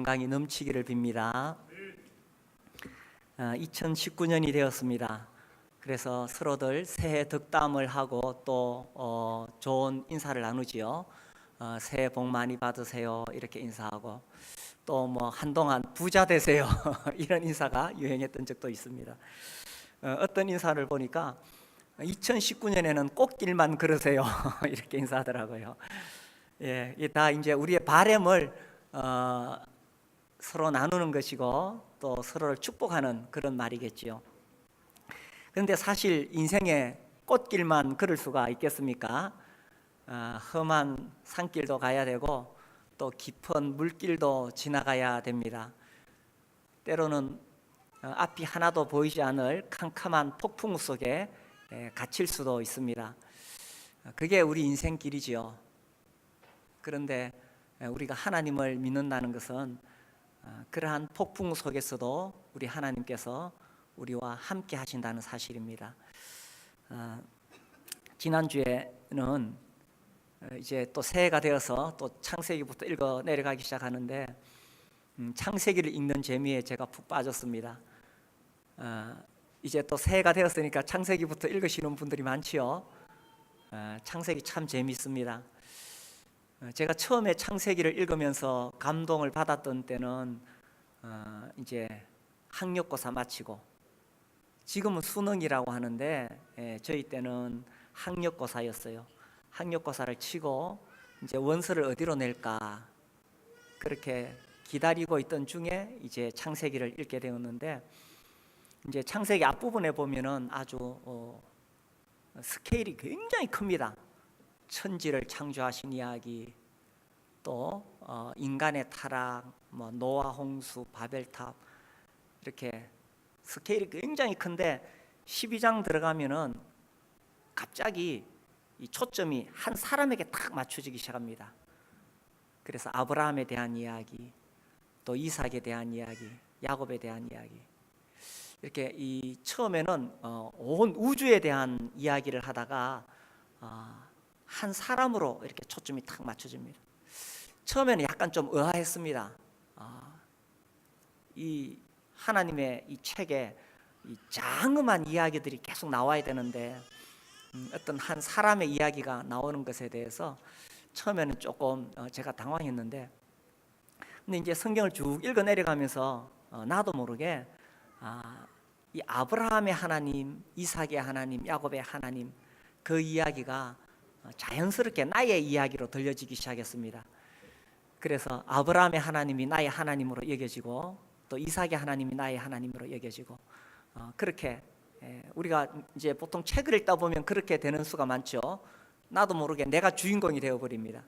건강이 넘치기를 빕니다. 2019년이 되었습니다. 그래서 서로들 새해 덕담을 하고 또 좋은 인사를 나누지요. 새해 복 많이 받으세요 이렇게 인사하고 또 뭐 한동안 부자 되세요 이런 인사가 유행했던 적도 있습니다. 어떤 인사를 보니까 2019년에는 꽃길만 걸으세요 이렇게 인사하더라고요. 예, 이게 다 이제 우리의 바람을 서로 나누는 것이고 또 서로를 축복하는 그런 말이겠지요. 그런데 사실 인생에 꽃길만 걸을 수가 있겠습니까? 험한 산길도 가야 되고 또 깊은 물길도 지나가야 됩니다. 때로는 앞이 하나도 보이지 않을 캄캄한 폭풍 속에 갇힐 수도 있습니다. 그게 우리 인생길이지요. 그런데 우리가 하나님을 믿는다는 것은 그러한 폭풍 속에서도 우리 하나님께서 우리와 함께 하신다는 사실입니다. 지난주에는 이제 또 새해가 되어서 또 창세기부터 읽어 내려가기 시작하는데 창세기를 읽는 재미에 제가 푹 빠졌습니다. 이제 또 새해가 되었으니까 창세기부터 읽으시는 분들이 많지요. 창세기 참 재미있습니다. 제가 처음에 창세기를 읽으면서 감동을 받았던 때는 이제 학력고사 마치고, 지금은 수능이라고 하는데 저희 때는 학력고사였어요. 학력고사를 치고 이제 원서를 어디로 낼까 그렇게 기다리고 있던 중에 이제 창세기를 읽게 되었는데, 이제 창세기 앞부분에 보면은 아주 스케일이 굉장히 큽니다. 천지를 창조하신 이야기, 또 인간의 타락, 뭐 노아 홍수, 바벨탑, 이렇게 스케일이 굉장히 큰데 12장 들어가면은 갑자기 이 초점이 한 사람에게 딱 맞춰지기 시작합니다. 그래서 아브라함에 대한 이야기, 또 이삭에 대한 이야기, 야곱에 대한 이야기, 이렇게 이 처음에는 온 우주에 대한 이야기를 하다가 한 사람으로 이렇게 초점이 딱 맞춰집니다. 처음에는 약간 좀 의아했습니다. 이 하나님의 이 책에 이 장엄한 이야기들이 계속 나와야 되는데 어떤 한 사람의 이야기가 나오는 것에 대해서 처음에는 조금 제가 당황했는데, 근데 이제 성경을 쭉 읽어 내려가면서 나도 모르게 이 아브라함의 하나님, 이삭의 하나님, 야곱의 하나님, 그 이야기가 자연스럽게 나의 이야기로 들려지기 시작했습니다. 그래서 아브라함의 하나님이 나의 하나님으로 여겨지고 또 이삭의 하나님이 나의 하나님으로 여겨지고, 그렇게 우리가 이제 보통 책을 읽다 보면 그렇게 되는 수가 많죠. 나도 모르게 내가 주인공이 되어버립니다.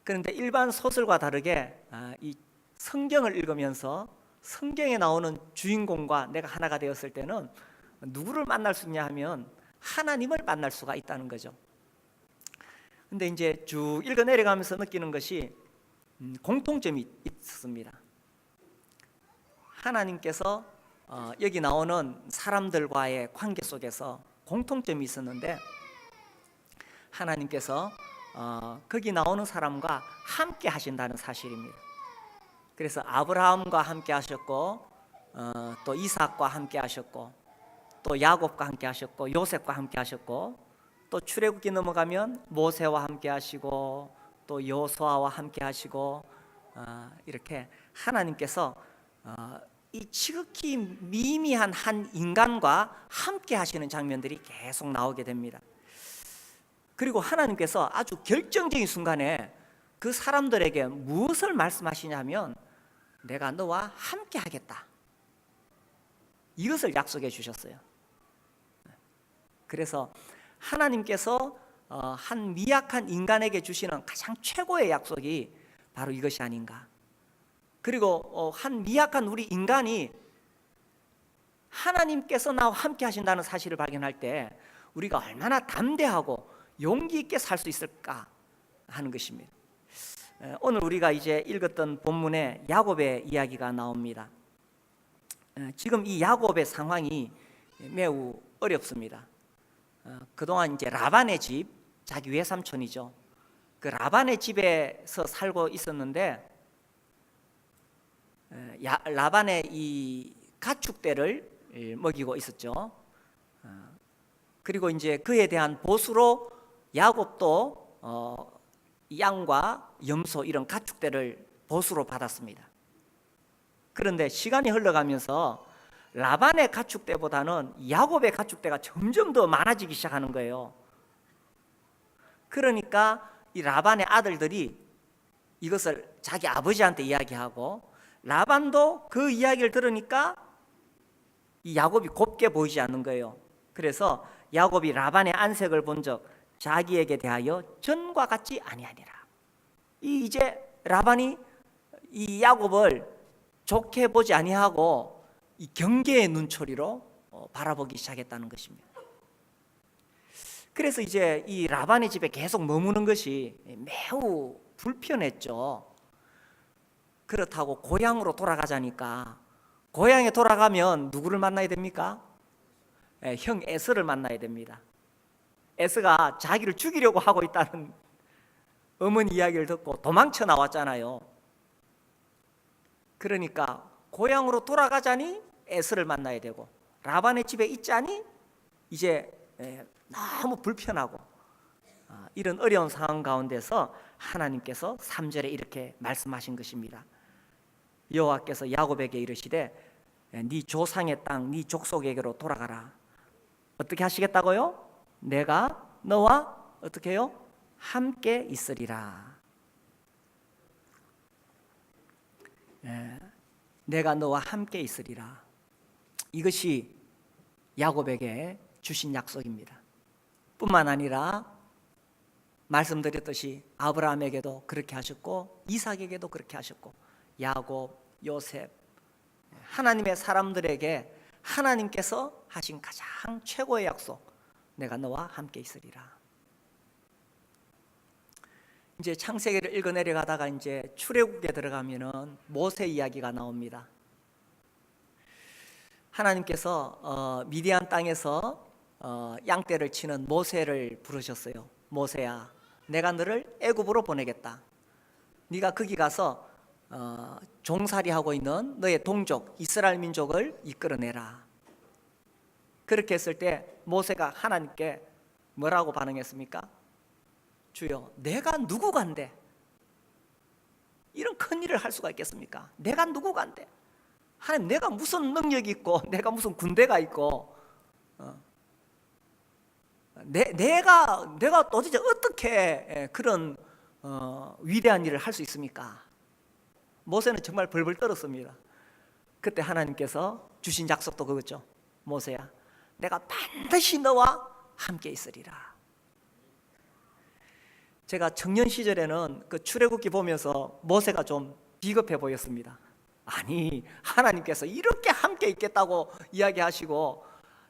그런데 일반 소설과 다르게 이 성경을 읽으면서 성경에 나오는 주인공과 내가 하나가 되었을 때는 누구를 만날 수 있냐 하면 하나님을 만날 수가 있다는 거죠. 근데 이제 쭉 읽어 내려가면서 느끼는 것이 공통점이 있습니다. 하나님께서 여기 나오는 사람들과의 관계 속에서 공통점이 있었는데, 하나님께서 거기 나오는 사람과 함께 하신다는 사실입니다. 그래서 아브라함과 함께 하셨고 또 이삭과 함께 하셨고 또 야곱과 함께 하셨고 요셉과 함께 하셨고, 또 출애굽기 넘어가면 모세와 함께 하시고 또 여호수아와 함께 하시고, 이렇게 하나님께서 이 지극히 미미한 한 인간과 함께 하시는 장면들이 계속 나오게 됩니다. 그리고 하나님께서 아주 결정적인 순간에 그 사람들에게 무엇을 말씀하시냐면 내가 너와 함께 하겠다, 이것을 약속해 주셨어요. 그래서 하나님께서 한 미약한 인간에게 주시는 가장 최고의 약속이 바로 이것이 아닌가. 그리고 한 미약한 우리 인간이 하나님께서 나와 함께 하신다는 사실을 발견할 때 우리가 얼마나 담대하고 용기 있게 살 수 있을까 하는 것입니다. 오늘 우리가 이제 읽었던 본문에 야곱의 이야기가 나옵니다. 지금 이 야곱의 상황이 매우 어렵습니다. 그동안 이제 라반의 집, 자기 외삼촌이죠. 그 라반의 집에서 살고 있었는데 라반의 이 가축대를 먹이고 있었죠. 그리고 이제 그에 대한 보수로 야곱도 양과 염소 이런 가축대를 보수로 받았습니다. 그런데 시간이 흘러가면서 라반의 가축대보다는 야곱의 가축대가 점점 더 많아지기 시작하는 거예요. 그러니까 이 라반의 아들들이 이것을 자기 아버지한테 이야기하고, 라반도 그 이야기를 들으니까 이 야곱이 곱게 보이지 않는 거예요. 그래서 야곱이 라반의 안색을 본 적 자기에게 대하여 전과 같지 아니하니라. 이제 라반이 이 야곱을 좋게 보지 아니하고 이 경계의 눈초리로 바라보기 시작했다는 것입니다. 그래서 이제 이 라반의 집에 계속 머무는 것이 매우 불편했죠. 그렇다고 고향으로 돌아가자니까, 고향에 돌아가면 누구를 만나야 됩니까? 형 에서를 만나야 됩니다. 에서가 자기를 죽이려고 하고 있다는 어머니 이야기를 듣고 도망쳐 나왔잖아요. 그러니까 고향으로 돌아가자니 에서를 만나야 되고, 라반의 집에 있자니 이제 너무 불편하고, 이런 어려운 상황 가운데서 하나님께서 3절에 이렇게 말씀하신 것입니다. 여호와께서 야곱에게 이르시되 네 조상의 땅 네 족속에게로 돌아가라. 어떻게 하시겠다고요? 내가 너와 어떻게 해요? 함께 있으리라. 내가 너와 함께 있으리라. 이것이 야곱에게 주신 약속입니다. 뿐만 아니라 말씀드렸듯이 아브라함에게도 그렇게 하셨고, 이삭에게도 그렇게 하셨고, 야곱, 요셉, 하나님의 사람들에게 하나님께서 하신 가장 최고의 약속, 내가 너와 함께 있으리라. 이제 창세기를 읽어 내려가다가 이제 출애굽기에 들어가면은 모세 이야기가 나옵니다. 하나님께서 미디안 땅에서 양떼를 치는 모세를 부르셨어요. 모세야, 내가 너를 애굽으로 보내겠다. 네가 거기 가서 종살이하고 있는 너의 동족 이스라엘 민족을 이끌어내라. 그렇게 했을 때 모세가 하나님께 뭐라고 반응했습니까? 주여, 내가 누구간데 이런 큰 일을 할 수가 있겠습니까? 내가 누구간데? 하나님, 내가 무슨 능력이 있고 내가 무슨 군대가 있고 내가 도대체 어떻게 그런 위대한 일을 할 수 있습니까? 모세는 정말 벌벌 떨었습니다. 그때 하나님께서 주신 약속도 그거죠. 모세야, 내가 반드시 너와 함께 있으리라. 제가 청년 시절에는 그 출애굽기 보면서 모세가 좀 비겁해 보였습니다. 아니, 하나님께서 이렇게 함께 있겠다고 이야기하시고,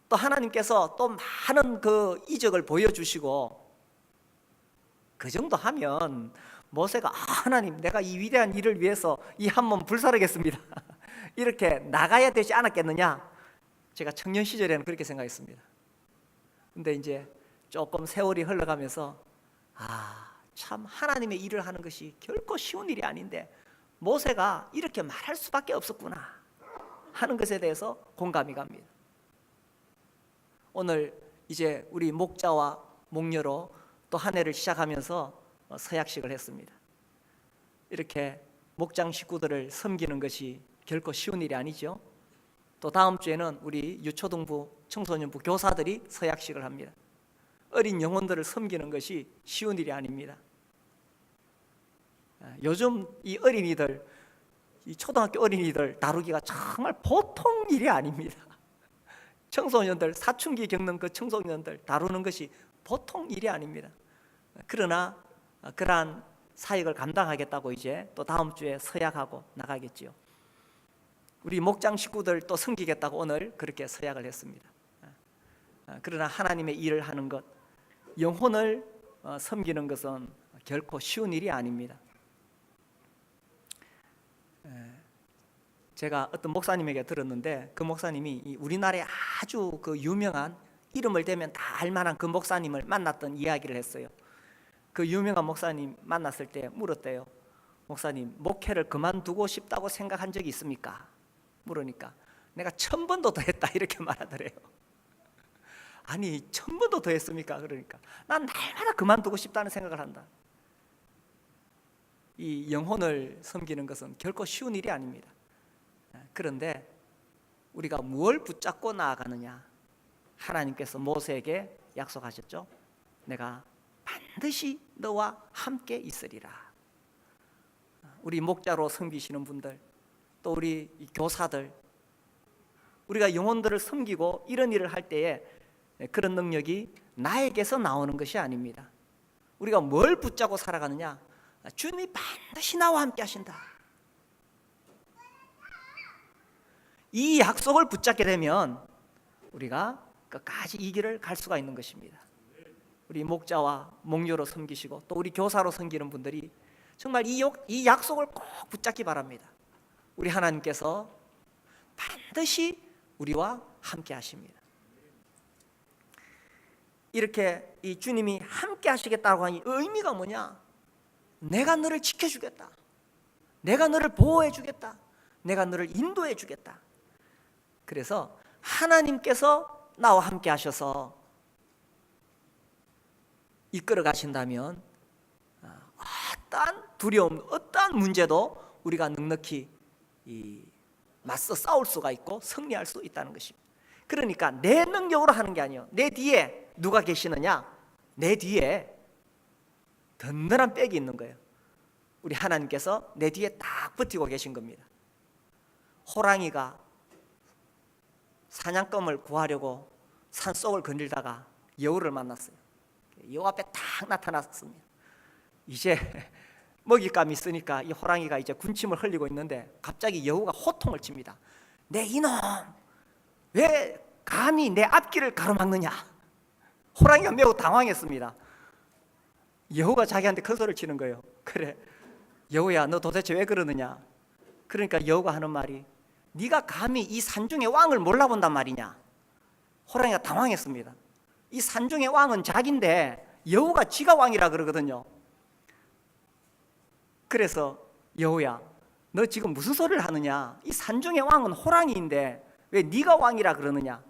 또 하나님께서 또 많은 그 이적을 보여주시고, 그 정도 하면 모세가 하나님, 내가 이 위대한 일을 위해서 이 한 몸 불사르겠습니다 이렇게 나가야 되지 않았겠느냐. 제가 청년 시절에는 그렇게 생각했습니다. 근데 이제 조금 세월이 흘러가면서 참 하나님의 일을 하는 것이 결코 쉬운 일이 아닌데 모세가 이렇게 말할 수밖에 없었구나 하는 것에 대해서 공감이 갑니다. 오늘 이제 우리 목자와 목녀로 또 한 해를 시작하면서 서약식을 했습니다. 이렇게 목장 식구들을 섬기는 것이 결코 쉬운 일이 아니죠. 또 다음 주에는 우리 유초등부, 청소년부 교사들이 서약식을 합니다. 어린 영혼들을 섬기는 것이 쉬운 일이 아닙니다. 요즘 이 어린이들, 이 초등학교 어린이들 다루기가 정말 보통 일이 아닙니다. 청소년들, 사춘기 겪는 그 청소년들 다루는 것이 보통 일이 아닙니다. 그러나 그러한 사역을 감당하겠다고 이제 또 다음 주에 서약하고 나가겠지요. 우리 목장 식구들 또 섬기겠다고 오늘 그렇게 서약을 했습니다. 그러나 하나님의 일을 하는 것, 영혼을 섬기는 것은 결코 쉬운 일이 아닙니다. 제가 어떤 목사님에게 들었는데, 그 목사님이 우리나라에 아주 그 유명한, 이름을 대면 다 알만한 그 목사님을 만났던 이야기를 했어요. 그 유명한 목사님 만났을 때 물었대요. 목사님, 목회를 그만두고 싶다고 생각한 적이 있습니까? 물으니까 내가 1000번도 더 했다 이렇게 말하더래요. 아니 1000번도 더 했습니까? 그러니까 난 날마다 그만두고 싶다는 생각을 한다. 이 영혼을 섬기는 것은 결코 쉬운 일이 아닙니다. 그런데 우리가 뭘 붙잡고 나아가느냐. 하나님께서 모세에게 약속하셨죠. 내가 반드시 너와 함께 있으리라. 우리 목자로 섬기시는 분들, 또 우리 교사들, 우리가 영혼들을 섬기고 이런 일을 할 때에 그런 능력이 나에게서 나오는 것이 아닙니다. 우리가 뭘 붙잡고 살아가느냐. 주님이 반드시 나와 함께 하신다. 이 약속을 붙잡게 되면 우리가 끝까지 이 길을 갈 수가 있는 것입니다. 우리 목자와 목녀로 섬기시고 또 우리 교사로 섬기는 분들이 정말 이 약속을 꼭 붙잡기 바랍니다. 우리 하나님께서 반드시 우리와 함께 하십니다. 이렇게 이 주님이 함께 하시겠다고 하니 의미가 뭐냐? 내가 너를 지켜주겠다. 내가 너를 보호해 주겠다. 내가 너를 인도해 주겠다. 그래서 하나님께서 나와 함께 하셔서 이끌어 가신다면 어떠한 두려움, 어떠한 문제도 우리가 넉넉히 맞서 싸울 수가 있고 승리할 수 있다는 것입니다. 그러니까 내 능력으로 하는 게 아니에요. 내 뒤에 누가 계시느냐? 내 뒤에 든든한 백이 있는 거예요. 우리 하나님께서 내 뒤에 딱 버티고 계신 겁니다. 호랑이가 사냥감을 구하려고 산속을 거닐다가 여우를 만났어요. 여우 앞에 딱 나타났습니다. 이제 먹잇감이 있으니까 이 호랑이가 이제 군침을 흘리고 있는데 갑자기 여우가 호통을 칩니다. 내 이놈, 왜 감히 내 앞길을 가로막느냐? 호랑이가 매우 당황했습니다. 여우가 자기한테 큰 소리를 치는 거예요. 그래, 여우야, 너 도대체 왜 그러느냐? 그러니까 여우가 하는 말이, 네가 감히 이 산중의 왕을 몰라본단 말이냐? 호랑이가 당황했습니다. 이 산중의 왕은 자기인데 여우가 지가 왕이라 그러거든요. 그래서 여우야, 너 지금 무슨 소리를 하느냐? 이 산중의 왕은 호랑이인데 왜 네가 왕이라 그러느냐?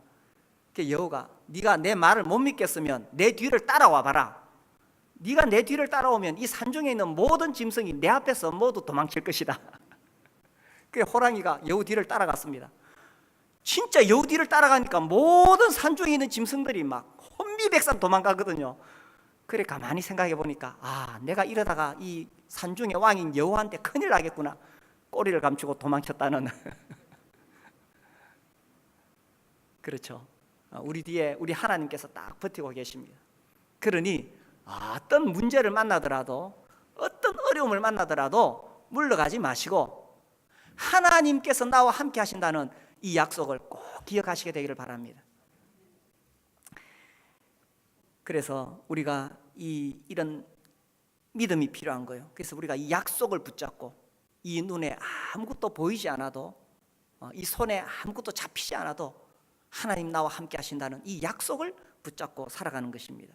여우가, 네가 내 말을 못 믿겠으면 내 뒤를 따라와 봐라. 네가 내 뒤를 따라오면 이 산중에 있는 모든 짐승이 내 앞에서 모두 도망칠 것이다. 그래서 호랑이가 여우 뒤를 따라갔습니다. 진짜 여우 뒤를 따라가니까 모든 산중에 있는 짐승들이 막 혼비백산 도망가거든요. 그래 가만히 생각해 보니까 내가 이러다가 이 산중의 왕인 여우한테 큰일 나겠구나. 꼬리를 감추고 도망쳤다는. 그렇죠. 우리 뒤에 우리 하나님께서 딱 버티고 계십니다. 그러니 어떤 문제를 만나더라도, 어떤 어려움을 만나더라도 물러가지 마시고 하나님께서 나와 함께 하신다는 이 약속을 꼭 기억하시게 되기를 바랍니다. 그래서 우리가 이런 믿음이 필요한 거예요. 그래서 우리가 이 약속을 붙잡고 이 눈에 아무것도 보이지 않아도, 이 손에 아무것도 잡히지 않아도 하나님 나와 함께 하신다는 이 약속을 붙잡고 살아가는 것입니다.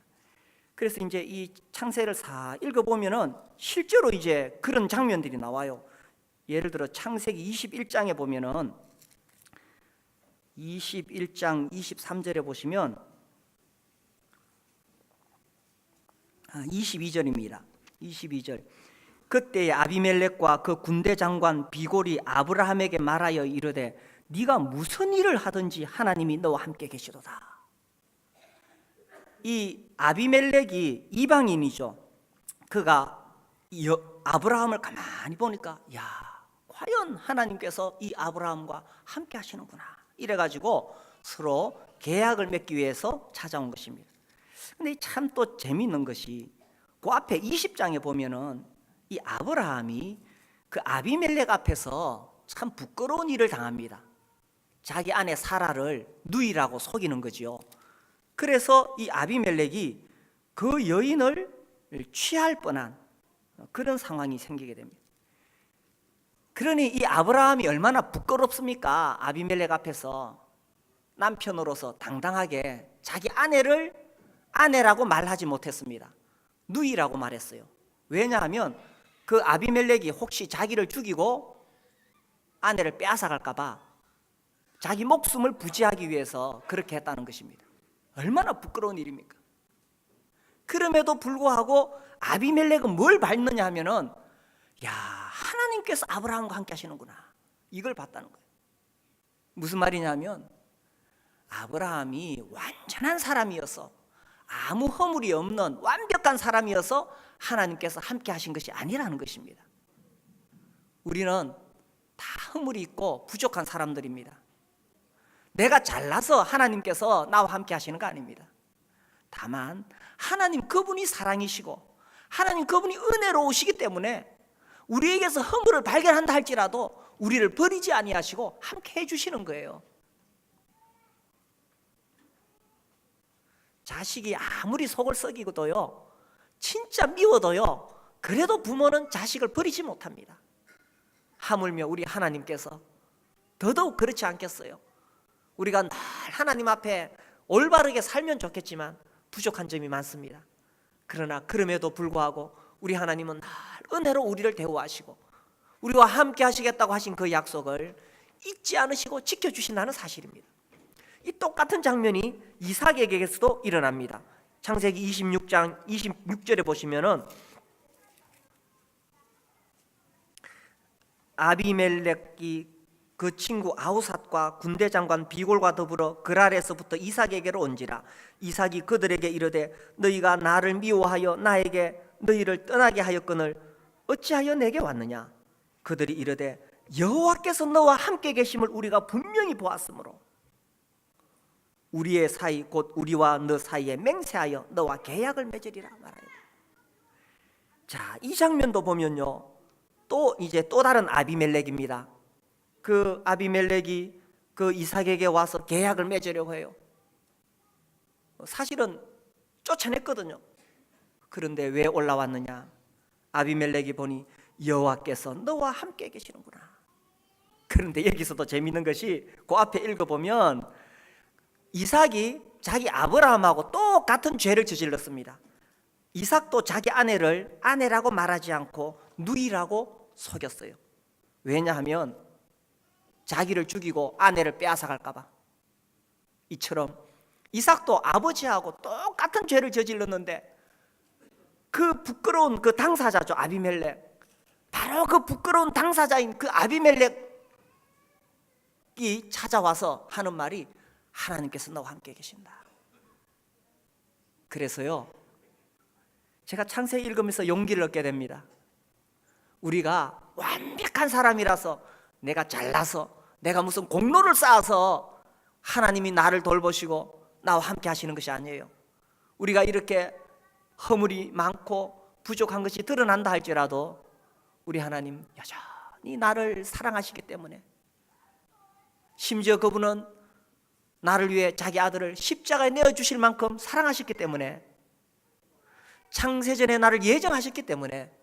그래서 이제 이 창세를 다 읽어보면은 실제로 이제 그런 장면들이 나와요. 예를 들어 창세기 21장에 보면은 21장 23절에 보시면 22절입니다. 22절. 그때 아비멜렉과 그 군대 장관 비골이 아브라함에게 말하여 이르되 네가 무슨 일을 하든지 하나님이 너와 함께 계시도다. 이 아비멜렉이 이방인이죠. 그가 아브라함을 가만히 보니까 과연 하나님께서 이 아브라함과 함께 하시는구나 이래가지고 서로 계약을 맺기 위해서 찾아온 것입니다. 근데 참 또 재미있는 것이 그 앞에 20장에 보면은 이 아브라함이 그 아비멜렉 앞에서 참 부끄러운 일을 당합니다. 자기 아내 사라를 누이라고 속이는 거지요. 그래서 이 아비멜렉이 그 여인을 취할 뻔한 그런 상황이 생기게 됩니다. 그러니 이 아브라함이 얼마나 부끄럽습니까? 아비멜렉 앞에서 남편으로서 당당하게 자기 아내를 아내라고 말하지 못했습니다. 누이라고 말했어요. 왜냐하면 그 그 아비멜렉이 혹시 자기를 죽이고 아내를 빼앗아갈까 봐 자기 목숨을 부지하기 위해서 그렇게 했다는 것입니다. 얼마나 부끄러운 일입니까? 그럼에도 불구하고 아비멜렉은 뭘 봤느냐 하면은, 야, 하나님께서 아브라함과 함께 하시는구나, 이걸 봤다는 거예요. 무슨 말이냐면 아브라함이 완전한 사람이어서, 아무 허물이 없는 완벽한 사람이어서 하나님께서 함께 하신 것이 아니라는 것입니다. 우리는 다 허물이 있고 부족한 사람들입니다. 내가 잘나서 하나님께서 나와 함께 하시는 거 아닙니다. 다만 하나님 그분이 사랑이시고 하나님 그분이 은혜로우시기 때문에 우리에게서 허물을 발견한다 할지라도 우리를 버리지 아니하시고 함께 해주시는 거예요. 자식이 아무리 속을 썩이고도요, 진짜 미워도요, 그래도 부모는 자식을 버리지 못합니다. 하물며 우리 하나님께서 더더욱 그렇지 않겠어요? 우리가 늘 하나님 앞에 올바르게 살면 좋겠지만 부족한 점이 많습니다. 그러나 그럼에도 불구하고 우리 하나님은 늘 은혜로 우리를 대우하시고 우리와 함께 하시겠다고 하신 그 약속을 잊지 않으시고 지켜주신다는 사실입니다. 이 똑같은 장면이 이삭에게서도 일어납니다. 창세기 26장 26절에 보시면은 아비멜렉이 그 친구 아우삿과 군대 장관 비골과 더불어 그랄에서부터 이삭에게로 온지라. 이삭이 그들에게 이르되 너희가 나를 미워하여 나에게 너희를 떠나게 하였거늘 어찌하여 내게 왔느냐. 그들이 이르되 여호와께서 너와 함께 계심을 우리가 분명히 보았으므로 우리의 사이 곧 우리와 너 사이에 맹세하여 너와 계약을 맺으리라 말하여. 자, 이 장면도 보면요, 또 이제 또 다른 아비멜렉입니다. 그 아비멜렉이 그 이삭에게 와서 계약을 맺으려고 해요. 사실은 쫓아냈거든요. 그런데 왜 올라왔느냐? 아비멜렉이 보니 여호와께서 너와 함께 계시는구나. 그런데 여기서도 재밌는 것이 그 앞에 읽어보면 이삭이 자기 아브라함하고 똑같은 죄를 저질렀습니다. 이삭도 자기 아내를 아내라고 말하지 않고 누이라고 속였어요. 왜냐하면 자기를 죽이고 아내를 빼앗아갈까 봐. 이처럼 이삭도 아버지하고 똑같은 죄를 저질렀는데 그 부끄러운 그 당사자죠, 아비멜렉. 바로 그 부끄러운 당사자인 그 아비멜렉이 찾아와서 하는 말이 하나님께서 너와 함께 계신다. 그래서요, 제가 창세기 읽으면서 용기를 얻게 됩니다. 우리가 완벽한 사람이라서, 내가 잘나서, 내가 무슨 공로를 쌓아서 하나님이 나를 돌보시고 나와 함께 하시는 것이 아니에요. 우리가 이렇게 허물이 많고 부족한 것이 드러난다 할지라도 우리 하나님 여전히 나를 사랑하시기 때문에, 심지어 그분은 나를 위해 자기 아들을 십자가에 내어주실 만큼 사랑하셨기 때문에, 창세전에 나를 예정하셨기 때문에,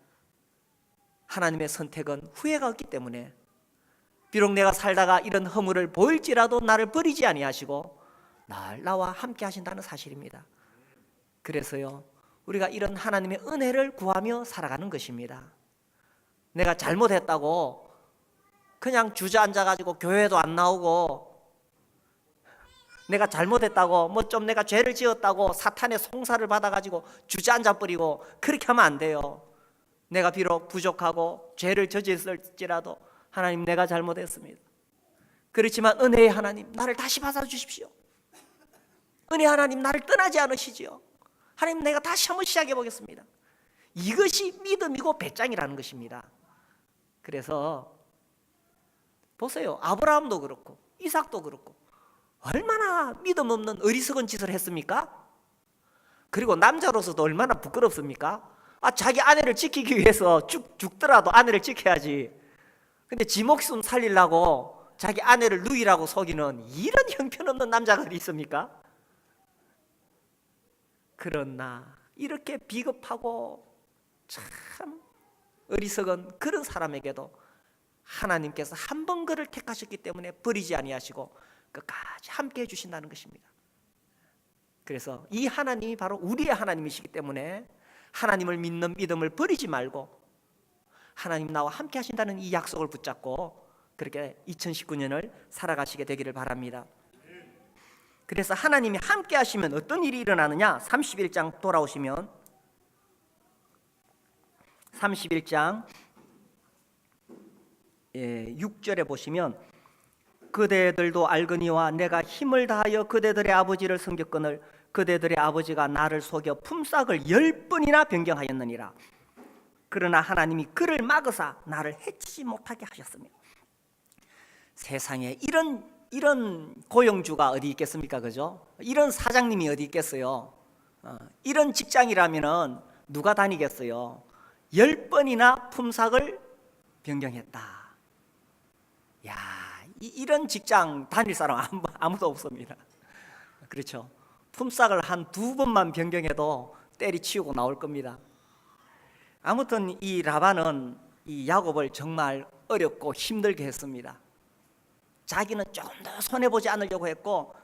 하나님의 선택은 후회가 없기 때문에, 비록 내가 살다가 이런 허물을 보일지라도 나를 버리지 아니하시고 날 나와 함께 하신다는 사실입니다. 그래서요, 우리가 이런 하나님의 은혜를 구하며 살아가는 것입니다. 내가 잘못했다고 그냥 주저앉아가지고 교회도 안 나오고, 내가 잘못했다고 뭐 좀 내가 죄를 지었다고 사탄의 송사를 받아가지고 주저앉아 버리고 그렇게 하면 안 돼요. 내가 비록 부족하고 죄를 저질렀을지라도 하나님, 내가 잘못했습니다. 그렇지만 은혜의 하나님, 나를 다시 받아주십시오. 은혜 하나님, 나를 떠나지 않으시지요. 하나님, 내가 다시 한번 시작해 보겠습니다. 이것이 믿음이고 배짱이라는 것입니다. 그래서 보세요, 아브라함도 그렇고 이삭도 그렇고 얼마나 믿음 없는 어리석은 짓을 했습니까? 그리고 남자로서도 얼마나 부끄럽습니까? 자기 아내를 지키기 위해서 죽더라도 아내를 지켜야지. 근데 지 목숨 살리려고 자기 아내를 누이라고 속이는 이런 형편없는 남자가 어디 있습니까? 그러나 이렇게 비겁하고 참 어리석은 그런 사람에게도 하나님께서 한 번 그를 택하셨기 때문에 버리지 아니하시고 끝까지 함께 해주신다는 것입니다. 그래서 이 하나님이 바로 우리의 하나님이시기 때문에 하나님을 믿는 믿음을 버리지 말고 하나님 나와 함께 하신다는 이 약속을 붙잡고 그렇게 2019년을 살아가시게 되기를 바랍니다. 그래서 하나님이 함께 하시면 어떤 일이 일어나느냐? 31장 돌아오시면 31장 6절에 보시면 그대들도 알거니와 내가 힘을 다하여 그대들의 아버지를 섬겼거늘 그대들의 아버지가 나를 속여 품삯을 10번이나 변경하였느니라. 그러나 하나님이 그를 막으사 나를 해치지 못하게 하셨습니다. 세상에 이런 고용주가 어디 있겠습니까? 그죠? 이런 사장님이 어디 있겠어요? 이런 직장이라면 누가 다니겠어요? 10번이나 품삯을 변경했다. 야, 이런 직장 다닐 사람 아무도 없습니다. 그렇죠? 품삯을 한 2번만 변경해도 때리치우고 나올 겁니다. 아무튼 이 라반은 이 야곱을 정말 어렵고 힘들게 했습니다. 자기는 조금 더 손해보지 않으려고 했고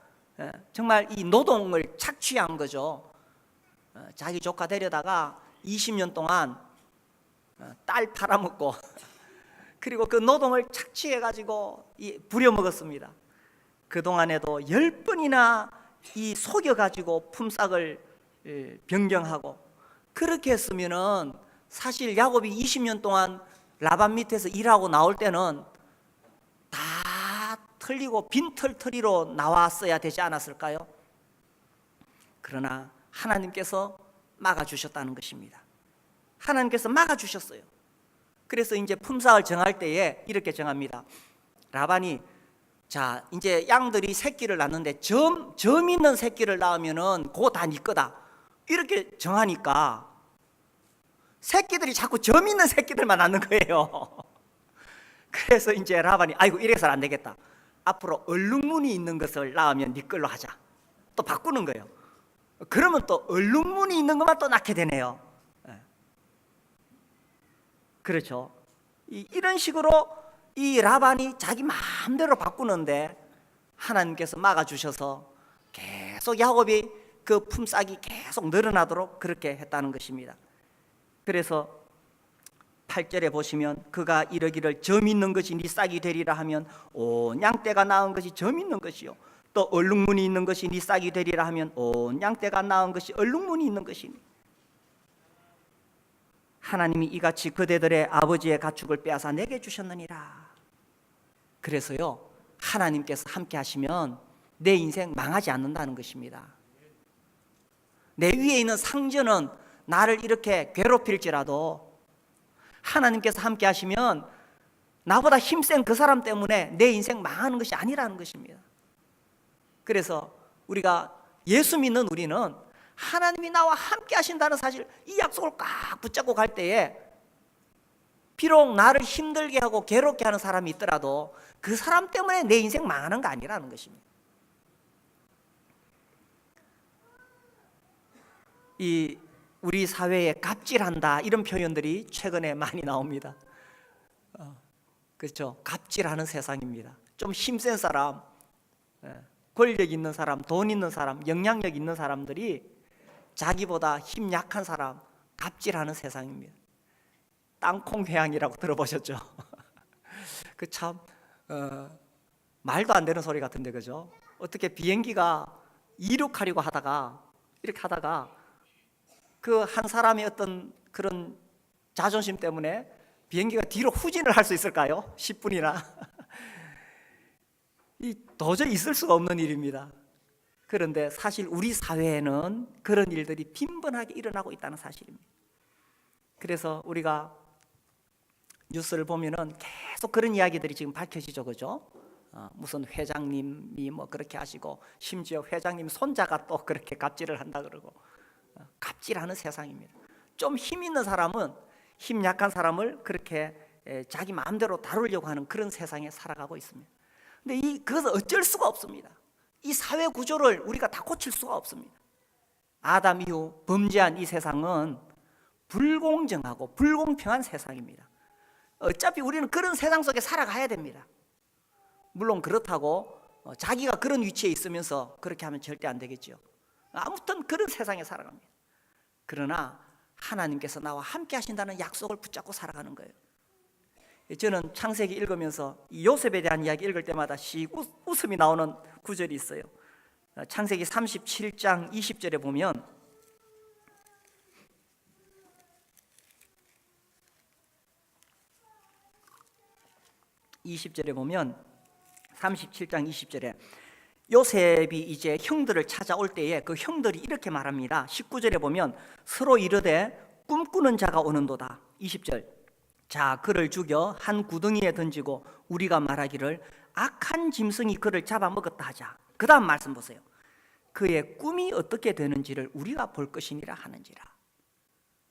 정말 이 노동을 착취한 거죠. 자기 조카 데려다가 20년 동안 딸 팔아먹고 그리고 그 노동을 착취해가지고 부려먹었습니다. 그동안에도 10번이나 이 속여가지고 품삯을 변경하고 그렇게 했으면은 사실 야곱이 20년 동안 라반 밑에서 일하고 나올 때는 다 털리고 빈털터리로 나왔어야 되지 않았을까요? 그러나 하나님께서 막아주셨다는 것입니다. 하나님께서 막아주셨어요. 그래서 이제 품삯을 정할 때에 이렇게 정합니다. 라반이 자 이제 양들이 새끼를 낳는데 점 있는 새끼를 낳으면은 그거 다 네 거다 이렇게 정하니까 새끼들이 자꾸 점 있는 새끼들만 낳는 거예요. 그래서 이제 라반이 아이고 이래서는 안 되겠다. 앞으로 얼룩무늬 있는 것을 낳으면 네 걸로 하자. 또 바꾸는 거예요. 그러면 또 얼룩무늬 있는 것만 또 낳게 되네요. 그렇죠. 이런 식으로 이 라반이 자기 마음대로 바꾸는데 하나님께서 막아주셔서 계속 야곱이 그 품삯이 계속 늘어나도록 그렇게 했다는 것입니다. 그래서 8절에 보시면 그가 이르기를 점 있는 것이 네 싹이 되리라 하면 온 양떼가 낳은 것이 점 있는 것이요 또 얼룩무늬 있는 것이 네 싹이 되리라 하면 온 양떼가 낳은 것이 얼룩무늬 있는 것이니 하나님이 이같이 그대들의 아버지의 가축을 빼앗아 내게 주셨느니라. 그래서요 하나님께서 함께 하시면 내 인생 망하지 않는다는 것입니다. 내 위에 있는 상전은 나를 이렇게 괴롭힐지라도 하나님께서 함께 하시면 나보다 힘센 그 사람 때문에 내 인생 망하는 것이 아니라는 것입니다. 그래서 우리가 예수 믿는 우리는 하나님이 나와 함께 하신다는 사실 이 약속을 꽉 붙잡고 갈 때에 비록 나를 힘들게 하고 괴롭게 하는 사람이 있더라도 그 사람 때문에 내 인생 망하는 거 아니라는 것입니다. 이 우리 사회에 갑질한다 이런 표현들이 최근에 많이 나옵니다. 그렇죠? 갑질하는 세상입니다. 좀 힘센 사람, 권력 있는 사람, 돈 있는 사람, 영향력 있는 사람들이 자기보다 힘 약한 사람 갑질하는 세상입니다. 땅콩회항이라고 들어보셨죠? 그 참 말도 안 되는 소리 같은데 그죠? 어떻게 비행기가 이륙하려고 하다가 이렇게 하다가 그 한 사람의 어떤 그런 자존심 때문에 비행기가 뒤로 후진을 할 수 있을까요? 10분이나 도저히 있을 수가 없는 일입니다. 그런데 사실 우리 사회에는 그런 일들이 빈번하게 일어나고 있다는 사실입니다. 그래서 우리가 뉴스를 보면은 계속 그런 이야기들이 지금 밝혀지죠, 그죠? 무슨 회장님이 뭐 그렇게 하시고 심지어 회장님 손자가 또 그렇게 갑질을 한다 그러고 갑질하는 세상입니다. 좀 힘 있는 사람은 힘 약한 사람을 그렇게 자기 마음대로 다루려고 하는 그런 세상에 살아가고 있습니다. 근데 그것은 어쩔 수가 없습니다. 이 사회 구조를 우리가 다 고칠 수가 없습니다. 아담 이후 범죄한 이 세상은 불공정하고 불공평한 세상입니다. 어차피 우리는 그런 세상 속에 살아가야 됩니다. 물론 그렇다고 자기가 그런 위치에 있으면서 그렇게 하면 절대 안 되겠죠. 아무튼 그런 세상에 살아갑니다. 그러나 하나님께서 나와 함께 하신다는 약속을 붙잡고 살아가는 거예요. 저는 창세기 읽으면서 이 요셉에 대한 이야기 읽을 때마다 웃음이 나오는 구절이 있어요. 창세기 37장 20절에 보면, 보면 37장 20절에 요셉이 이제 형들을 찾아올 때에 그 형들이 이렇게 말합니다. 19절에 보면 서로 이르되 꿈꾸는 자가 오는도다. 20절, 자 그를 죽여 한 구덩이에 던지고 우리가 말하기를 악한 짐승이 그를 잡아먹었다 하자. 그 다음 말씀 보세요. 그의 꿈이 어떻게 되는지를 우리가 볼 것이니라 하는지라.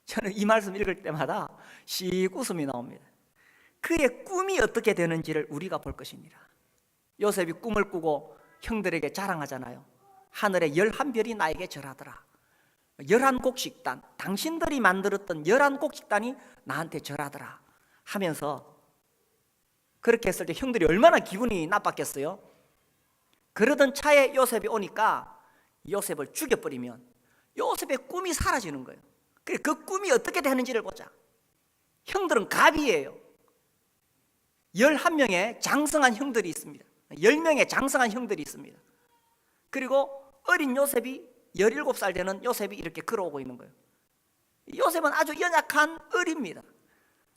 저는 이 말씀 읽을 때마다 씩 웃음이 나옵니다. 그의 꿈이 어떻게 되는지를 우리가 볼 것이니라. 요셉이 꿈을 꾸고 형들에게 자랑하잖아요. 하늘에 11별이 나에게 절하더라. 11곡식단, 당신들이 만들었던 11곡식단이 나한테 절하더라 하면서, 그렇게 했을 때 형들이 얼마나 기분이 나빴겠어요. 그러던 차에 요셉이 오니까 요셉을 죽여버리면 요셉의 꿈이 사라지는 거예요. 그래, 그 꿈이 어떻게 되는지를 보자. 형들은 갑이에요. 11명의 장성한 형들이 있습니다. 10명의 장성한 형들이 있습니다. 그리고 어린 요셉이 17살 되는 요셉이 이렇게 걸어오고 있는 거예요. 요셉은 아주 연약한 어립니다.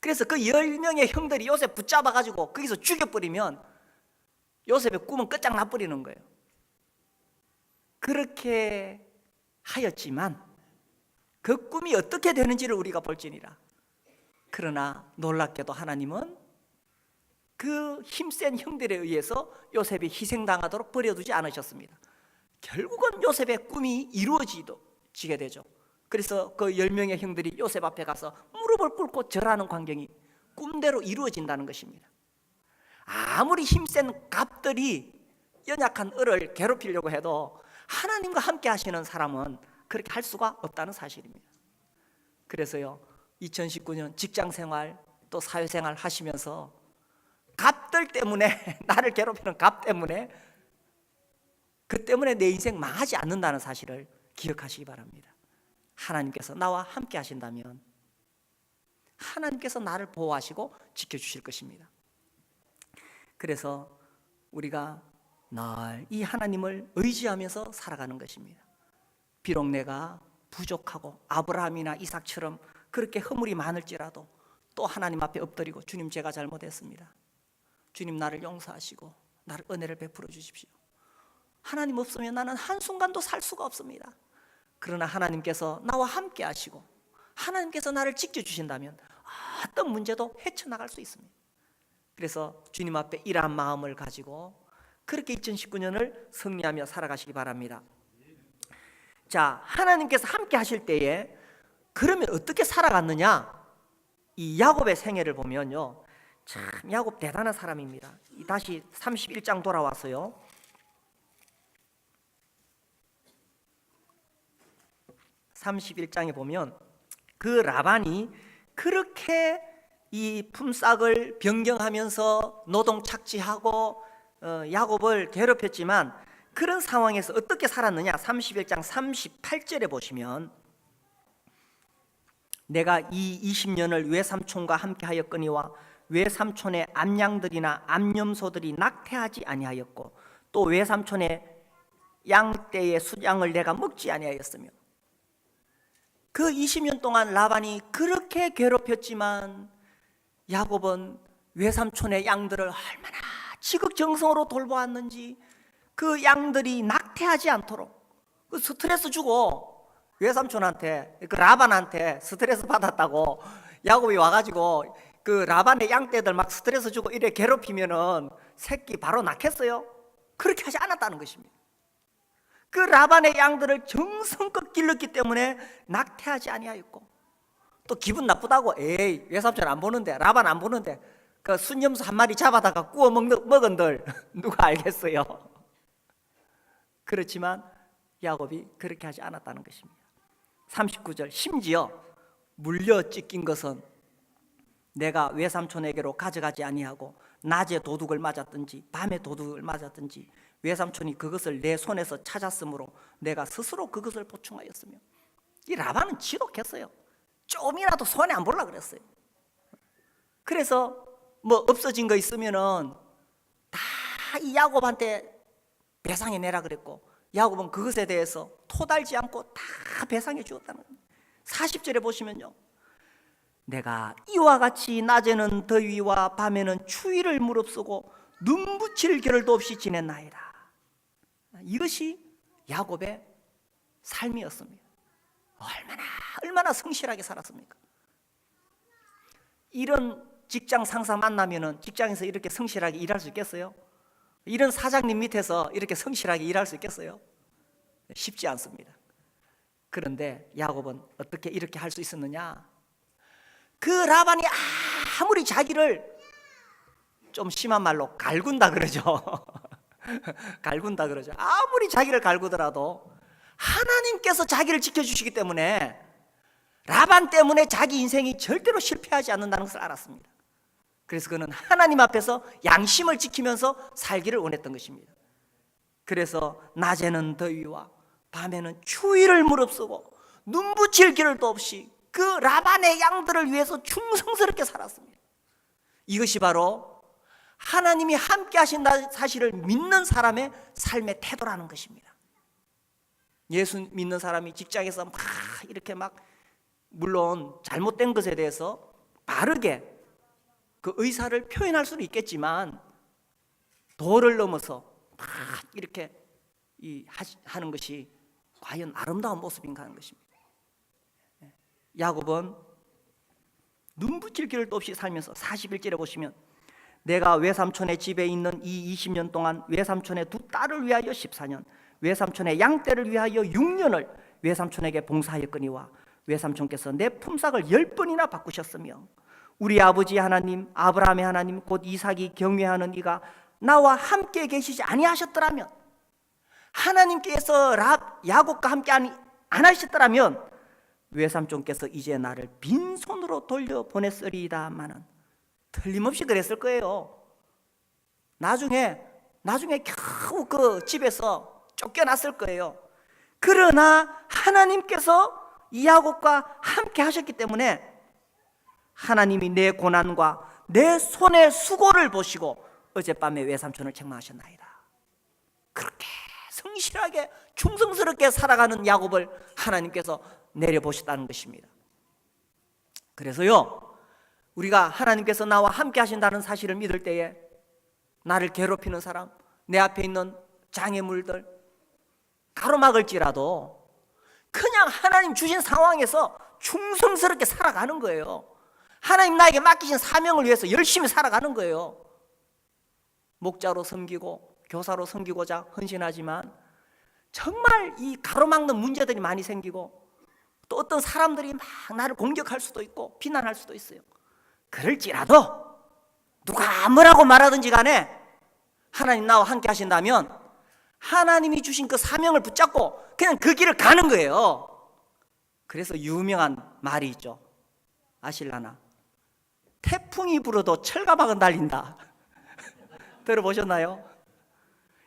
그래서 그 10명의 형들이 요셉 붙잡아가지고 거기서 죽여버리면 요셉의 꿈은 끝장나버리는 거예요. 그렇게 하였지만 그 꿈이 어떻게 되는지를 우리가 볼지니라. 그러나 놀랍게도 하나님은 그 힘센 형들에 의해서 요셉이 희생당하도록 버려두지 않으셨습니다. 결국은 요셉의 꿈이 이루어지게 되죠. 그래서 그 10명의 형들이 요셉 앞에 가서 무릎을 꿇고 절하는 광경이 꿈대로 이루어진다는 것입니다. 아무리 힘센 갑들이 연약한 을을 괴롭히려고 해도 하나님과 함께 하시는 사람은 그렇게 할 수가 없다는 사실입니다. 그래서요, 2019년 직장생활 또 사회생활 하시면서 갑들 때문에 나를 괴롭히는 갑 때문에 그 때문에 내 인생 망하지 않는다는 사실을 기억하시기 바랍니다. 하나님께서 나와 함께 하신다면 하나님께서 나를 보호하시고 지켜주실 것입니다. 그래서 우리가 늘 이 하나님을 의지하면서 살아가는 것입니다. 비록 내가 부족하고 아브라함이나 이삭처럼 그렇게 허물이 많을지라도 또 하나님 앞에 엎드리고, 주님 제가 잘못했습니다. 주님 나를 용서하시고 나를 은혜를 베풀어 주십시오. 하나님 없으면 나는 한순간도 살 수가 없습니다. 그러나 하나님께서 나와 함께 하시고 하나님께서 나를 지켜주신다면 어떤 문제도 헤쳐나갈 수 있습니다. 그래서 주님 앞에 이러한 마음을 가지고 그렇게 2019년을 승리하며 살아가시기 바랍니다. 자, 하나님께서 함께 하실 때에 그러면 어떻게 살아갔느냐? 이 야곱의 생애를 보면요, 참 야곱 대단한 사람입니다. 다시 31장 돌아와서요, 31장에 보면 그 라반이 그렇게 이 품삯을 변경하면서 노동 착취하고 야곱을 괴롭혔지만 그런 상황에서 어떻게 살았느냐? 31장 38절에 보시면 내가 이 20년을 외삼촌과 함께 하였거니와 외삼촌의 암양들이나 암염소들이 낙태하지 아니하였고 또 외삼촌의 양떼의 수양을 내가 먹지 아니하였으며, 그 20년 동안 라반이 그렇게 괴롭혔지만 야곱은 외삼촌의 양들을 얼마나 지극정성으로 돌보았는지, 그 양들이 낙태하지 않도록 그 스트레스 주고, 외삼촌한테 그 라반한테 스트레스 받았다고 야곱이 와가지고 그 라반의 양떼들 막 스트레스 주고 이래 괴롭히면은 새끼 바로 낳겠어요? 그렇게 하지 않았다는 것입니다. 그 라반의 양들을 정성껏 길렀기 때문에 낙태하지 아니하였고, 또 기분 나쁘다고 에이 외삼촌 안 보는데, 라반 안 보는데 그 순염소 한 마리 잡아다가 구워 먹은들 누가 알겠어요? 그렇지만 야곱이 그렇게 하지 않았다는 것입니다. 39절, 심지어 물려 찢긴 것은 내가 외삼촌에게로 가져가지 아니하고 낮에 도둑을 맞았든지 밤에 도둑을 맞았든지 외삼촌이 그것을 내 손에서 찾았으므로 내가 스스로 그것을 보충하였으며, 이 라반은 지독했어요. 좀이라도 손에 안 보려고 그랬어요. 그래서 뭐 없어진 거 있으면은 다 이 야곱한테 배상해 내라 그랬고, 야곱은 그것에 대해서 토달지 않고 다 배상해 주었다는 겁니다. 40절에 보시면요, 내가 이와 같이 낮에는 더위와 밤에는 추위를 무릅쓰고 눈붙일 겨를도 없이 지냈나이다. 이것이 야곱의 삶이었습니다. 얼마나 성실하게 살았습니까? 이런 직장 상사 만나면은 직장에서 이렇게 성실하게 일할 수 있겠어요? 이런 사장님 밑에서 이렇게 성실하게 일할 수 있겠어요? 쉽지 않습니다. 그런데 야곱은 어떻게 이렇게 할 수 있었느냐? 그 라반이 아무리 자기를, 좀 심한 말로 갈군다 그러죠. 갈군다 그러죠. 아무리 자기를 갈구더라도 하나님께서 자기를 지켜주시기 때문에 라반 때문에 자기 인생이 절대로 실패하지 않는다는 것을 알았습니다. 그래서 그는 하나님 앞에서 양심을 지키면서 살기를 원했던 것입니다. 그래서 낮에는 더위와 밤에는 추위를 무릅쓰고 눈붙일 겨를도 없이 그 라반의 양들을 위해서 충성스럽게 살았습니다. 이것이 바로 하나님이 함께 하신다는 사실을 믿는 사람의 삶의 태도라는 것입니다. 예수 믿는 사람이 직장에서 막 이렇게 막, 물론 잘못된 것에 대해서 바르게 그 의사를 표현할 수는 있겠지만 도를 넘어서 막 이렇게 하는 것이 과연 아름다운 모습인가 하는 것입니다. 야곱은 눈붙일 겨를도 없이 살면서 41절에 보시면, 내가 외삼촌의 집에 있는 이 20년 동안 외삼촌의 두 딸을 위하여 14년, 외삼촌의 양떼를 위하여 6년을 외삼촌에게 봉사하였거니와 외삼촌께서 내 품삯을 10번이나 바꾸셨으며, 우리 아버지 하나님 아브라함의 하나님 곧 이삭이 경외하는 이가 나와 함께 계시지 아니하셨더라면, 하나님께서 야곱과 함께 안 하셨더라면 외삼촌께서 이제 나를 빈손으로 돌려보냈으리다마는, 틀림없이 그랬을 거예요. 나중에 겨우 그 집에서 쫓겨났을 거예요. 그러나 하나님께서 이 야곱과 함께 하셨기 때문에 하나님이 내 고난과 내 손의 수고를 보시고 어젯밤에 외삼촌을 책망하셨나이다. 그렇게 성실하게 충성스럽게 살아가는 야곱을 하나님께서 내려보셨다는 것입니다. 그래서요, 우리가 하나님께서 나와 함께 하신다는 사실을 믿을 때에 나를 괴롭히는 사람, 내 앞에 있는 장애물들 가로막을지라도 그냥 하나님 주신 상황에서 충성스럽게 살아가는 거예요. 하나님 나에게 맡기신 사명을 위해서 열심히 살아가는 거예요. 목자로 섬기고 교사로 섬기고자 헌신하지만 정말 이 가로막는 문제들이 많이 생기고, 또 어떤 사람들이 막 나를 공격할 수도 있고 비난할 수도 있어요. 그럴지라도 누가 뭐라고 말하든지 간에 하나님 나와 함께 하신다면 하나님이 주신 그 사명을 붙잡고 그냥 그 길을 가는 거예요. 그래서 유명한 말이 있죠. 아실라나? 태풍이 불어도 철가방은 달린다. 들어보셨나요?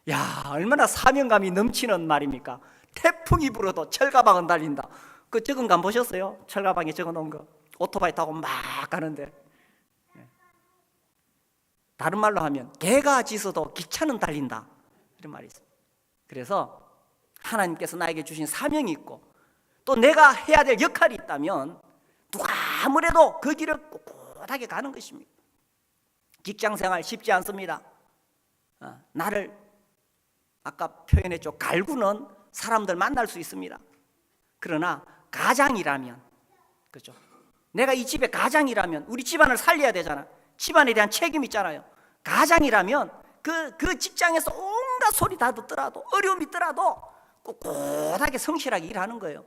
야, 얼마나 사명감이 넘치는 말입니까? 태풍이 불어도 철가방은 달린다. 그 적은 거 안 보셨어요? 철가방에 적어놓은 거. 오토바이 타고 막 가는데, 다른 말로 하면 개가 짖어도 기차는 달린다, 이런 말이 있습니다. 그래서 하나님께서 나에게 주신 사명이 있고 또 내가 해야 될 역할이 있다면 누가 아무래도 그 길을 꿋꿋하게 가는 것입니다. 직장생활 쉽지 않습니다. 나를 아까 표현했죠. 갈구는 사람들 만날 수 있습니다. 그러나 가장이라면, 그렇죠? 내가 이 집의 가장이라면 우리 집안을 살려야 되잖아. 집안에 대한 책임이 있잖아요. 가장이라면 그 직장에서 온갖 소리 다 듣더라도, 어려움이 있더라도 꿋꿋하게 성실하게 일하는 거예요.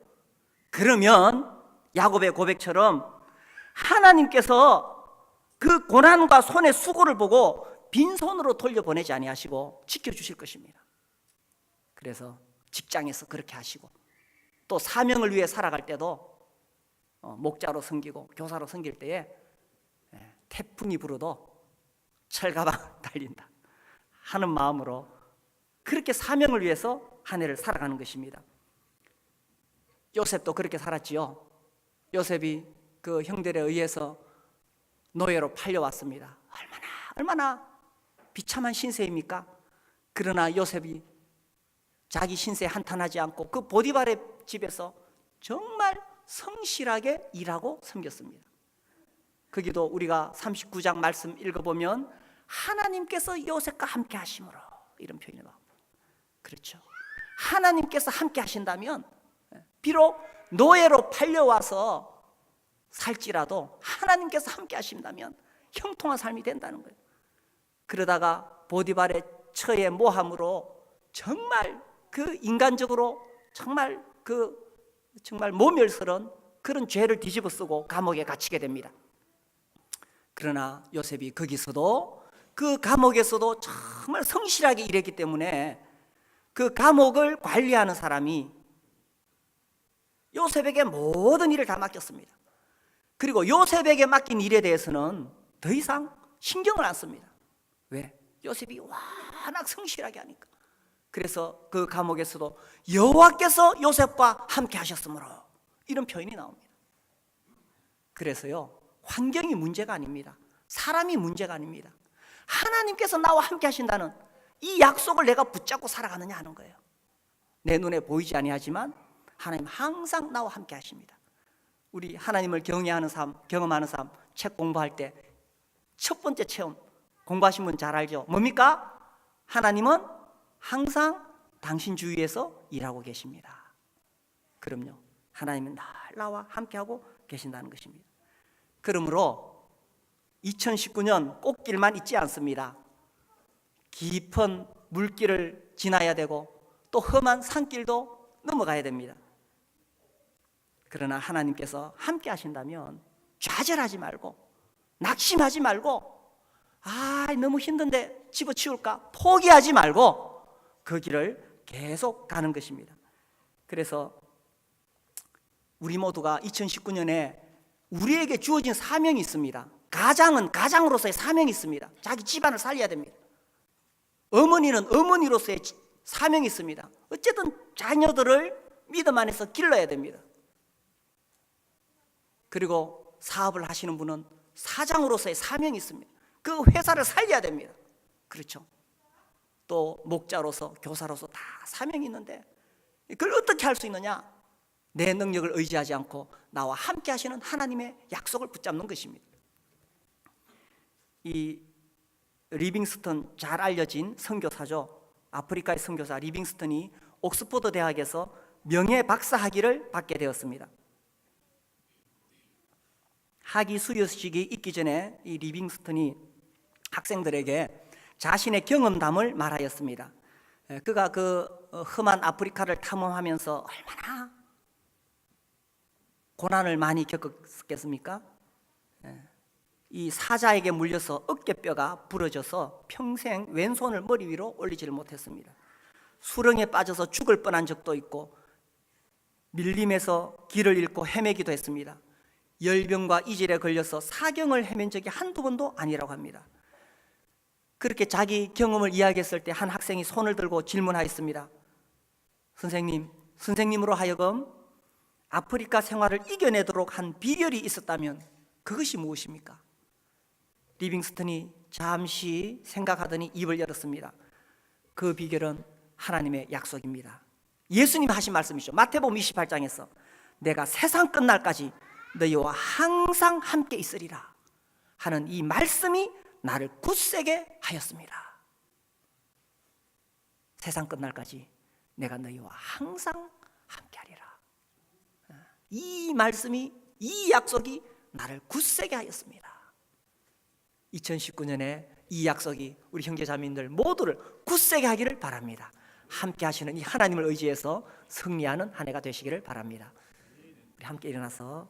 그러면 야곱의 고백처럼 하나님께서 그 고난과 손의 수고를 보고 빈손으로 돌려보내지 아니하시고 지켜주실 것입니다. 그래서 직장에서 그렇게 하시고 또 사명을 위해 살아갈 때도 목자로 섬기고 교사로 섬길 때에 태풍이 불어도 철가방 달린다 하는 마음으로 그렇게 사명을 위해서 한 해를 살아가는 것입니다. 요셉도 그렇게 살았지요. 요셉이 그 형들에 의해서 노예로 팔려왔습니다. 얼마나 얼마나 비참한 신세입니까? 그러나 요셉이 자기 신세에 한탄하지 않고 그 보디발의 집에서 정말 성실하게 일하고 섬겼습니다. 거기도 우리가 39장 말씀 읽어보면 하나님께서 요셉과 함께 하심으로 이런 표현이 나옵니다. 그렇죠. 하나님께서 함께 하신다면 비록 노예로 팔려와서 살지라도 하나님께서 함께 하신다면 형통한 삶이 된다는 거예요. 그러다가 보디발의 처의 모함으로 정말 그 인간적으로 정말 모멸스러운 그런 죄를 뒤집어 쓰고 감옥에 갇히게 됩니다. 그러나 요셉이 거기서도 그 감옥에서도 정말 성실하게 일했기 때문에 그 감옥을 관리하는 사람이 요셉에게 모든 일을 다 맡겼습니다. 그리고 요셉에게 맡긴 일에 대해서는 더 이상 신경을 안 씁니다. 왜? 요셉이 워낙 성실하게 하니까. 그래서 그 감옥에서도 여호와께서 요셉과 함께 하셨으므로 이런 표현이 나옵니다. 그래서요, 환경이 문제가 아닙니다. 사람이 문제가 아닙니다. 하나님께서 나와 함께 하신다는 이 약속을 내가 붙잡고 살아가느냐 하는 거예요. 내 눈에 보이지 아니하지만 하나님 항상 나와 함께 하십니다. 우리 하나님을 경외하는 삶, 경험하는 삶, 책 공부할 때 첫 번째 체험, 공부하신 분 잘 알죠? 뭡니까? 하나님은 항상 당신 주위에서 일하고 계십니다. 그럼요, 하나님은 나와 함께하고 계신다는 것입니다. 그러므로 2019년 꽃길만 있지 않습니다. 깊은 물길을 지나야 되고 또 험한 산길도 넘어가야 됩니다. 그러나 하나님께서 함께 하신다면 좌절하지 말고 낙심하지 말고 너무 힘든데 집어치울까 포기하지 말고 그 길을 계속 가는 것입니다. 그래서 우리 모두가 2019년에 우리에게 주어진 사명이 있습니다. 가장은 가장으로서의 사명이 있습니다. 자기 집안을 살려야 됩니다. 어머니는 어머니로서의 사명이 있습니다. 어쨌든 자녀들을 믿음 안에서 길러야 됩니다. 그리고 사업을 하시는 분은 사장으로서의 사명이 있습니다. 그 회사를 살려야 됩니다. 그렇죠. 또 목자로서 교사로서 다 사명이 있는데 그걸 어떻게 할 수 있느냐? 내 능력을 의지하지 않고 나와 함께 하시는 하나님의 약속을 붙잡는 것입니다. 이 리빙스턴, 잘 알려진 선교사죠. 아프리카의 선교사 리빙스턴이 옥스퍼드 대학에서 명예 박사 학위를 받게 되었습니다. 학위 수여식이 있기 전에 이 리빙스턴이 학생들에게 자신의 경험담을 말하였습니다. 그가 그 험한 아프리카를 탐험하면서 얼마나 고난을 많이 겪었겠습니까? 이 사자에게 물려서 어깨뼈가 부러져서 평생 왼손을 머리 위로 올리지를 못했습니다. 수렁에 빠져서 죽을 뻔한 적도 있고 밀림에서 길을 잃고 헤매기도 했습니다. 열병과 이질에 걸려서 사경을 헤맨 적이 한두 번도 아니라고 합니다. 그렇게 자기 경험을 이야기했을 때 한 학생이 손을 들고 질문하였습니다. 선생님으로 하여금 아프리카 생활을 이겨내도록 한 비결이 있었다면 그것이 무엇입니까? 리빙스턴이 잠시 생각하더니 입을 열었습니다. 그 비결은 하나님의 약속입니다. 예수님 하신 말씀이죠. 마태복음 28장에서 내가 세상 끝날까지 너희와 항상 함께 있으리라 하는 이 말씀이 나를 굳세게 하였습니다. 세상 끝날까지 내가 너희와 항상 함께 하리라. 이 말씀이, 이 약속이 나를 굳세게 하였습니다. 2019년에 이 약속이 우리 형제자매님들 모두를 굳세게 하기를 바랍니다. 함께 하시는 이 하나님을 의지해서 승리하는 한 해가 되시기를 바랍니다. 우리 함께 일어나서